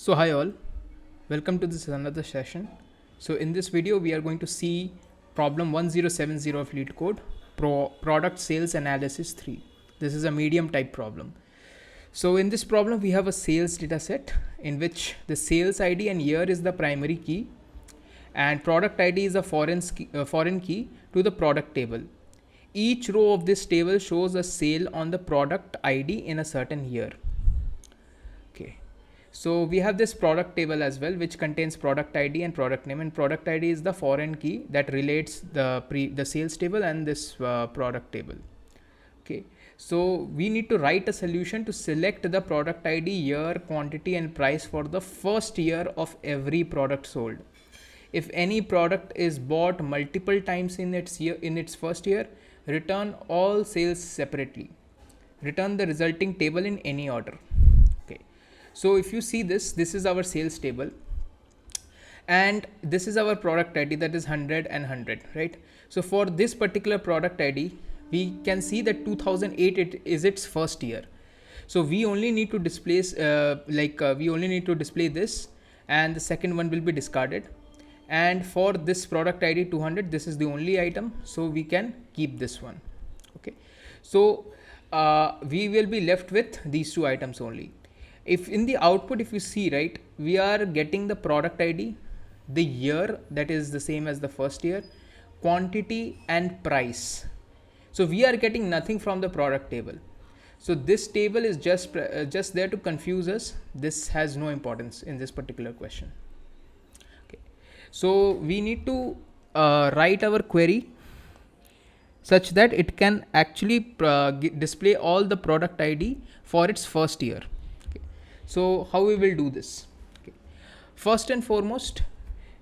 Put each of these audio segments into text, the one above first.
So hi all, welcome to this another session. So in this video we are going to see problem 1070 of LeetCode, product sales analysis 3. This is a medium type problem. So in this problem we have a sales data set in which the sales ID and year is the primary key and product ID is a foreign key to the product table. Each row of this table shows a sale on the product ID in a certain year. Okay. So we have this product table as well, which contains product ID and product name, and product ID is the foreign key that relates the sales table and this product table. Okay. So we need to write a solution to select the product ID, year, quantity, and price for the first year of every product sold. If any product is bought multiple times in its first year, return all sales separately. Return the resulting table in any order. Okay. So if you see this is our sales table and this is our product ID, that is 100 and 100, right? So for this particular product ID, we can see that 2008 is its first year. So we only need to display this, and the second one will be discarded. And for this product ID 200, this is the only item, so we can keep this one. Okay. So we will be left with these two items only. If in the output, if you see, right, we are getting the product ID, the year, that is the same as the first year, quantity and price. So we are getting nothing from the product table. So this table is just there to confuse us. This has no importance in this particular question. Okay. So we need to write our query such that it can actually display all the product ID for its first year. Okay. So how we will do this? Okay. First and foremost,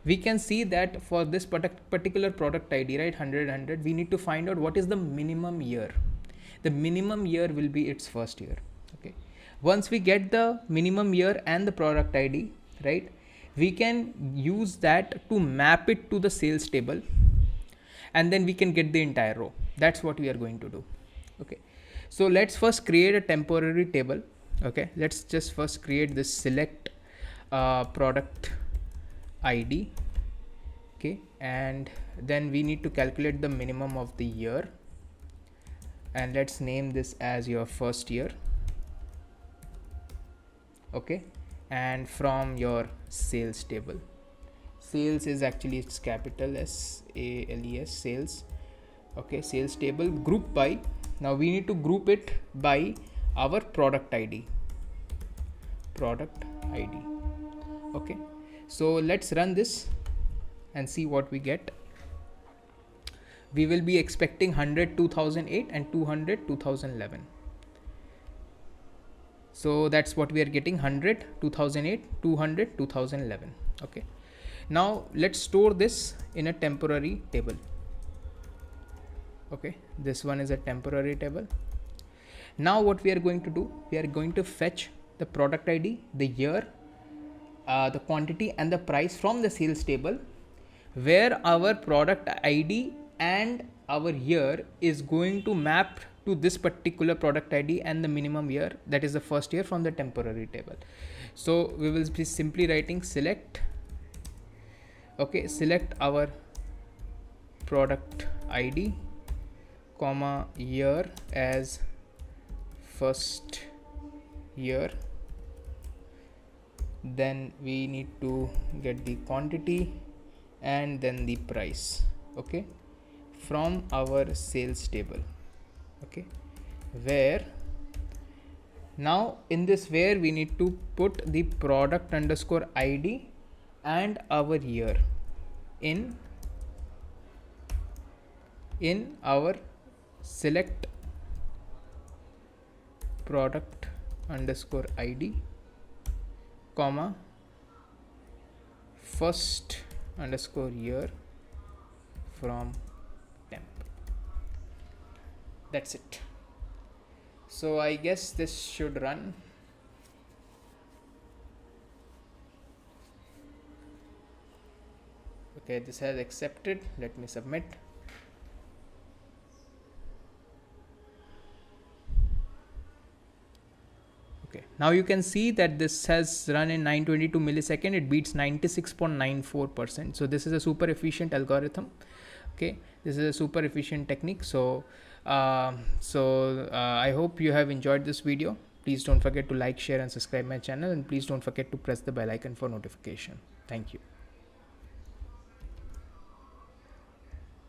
we can see that for this particular product ID, right, 100, we need to find out what is the minimum year. The minimum year will be its first year. Okay. Once we get the minimum year and the product ID, right, we can use that to map it to the sales table, and then we can get the entire row. That's what we are going to do. Okay. So let's first create a temporary table. Okay. Let's just first create this select product ID. Okay. And then we need to calculate the minimum of the year, and let's name this as your first year. Okay. And from your sales table, sales is actually, it's capital SALES, sales. Okay. Sales table, group by, now we need to group it by our product ID. Okay. So let's run this and see what we get. We will be expecting 100 2008 and 200 2011. So that's what we are getting: 100 2008, 200 2011. Okay. Now let's store this in a temporary table. Okay. This one is a temporary table. Now what we are going to do, we are going to fetch the product ID, the year, the quantity and the price from the sales table, where our product ID and our year is going to map to this particular product ID and the minimum year, that is the first year, from the temporary table. So we will be simply writing select. Okay. Select our product ID comma year as first year. Then we need to get the quantity and then the price. Okay. From our sales table. Okay. Where now in this, where we need to put the product underscore ID and our year in our select product underscore ID comma first underscore year from temp. That's it. So I guess this should run. Okay, this has accepted. Let me submit. Okay, Now you can see that this has run in 922 millisecond. It beats 96.94%. So this is a super efficient algorithm. Okay, this is a super efficient technique. So I hope you have enjoyed this video. Please don't forget to like, share and subscribe my channel, and please don't forget to press the bell icon for notification. Thank you.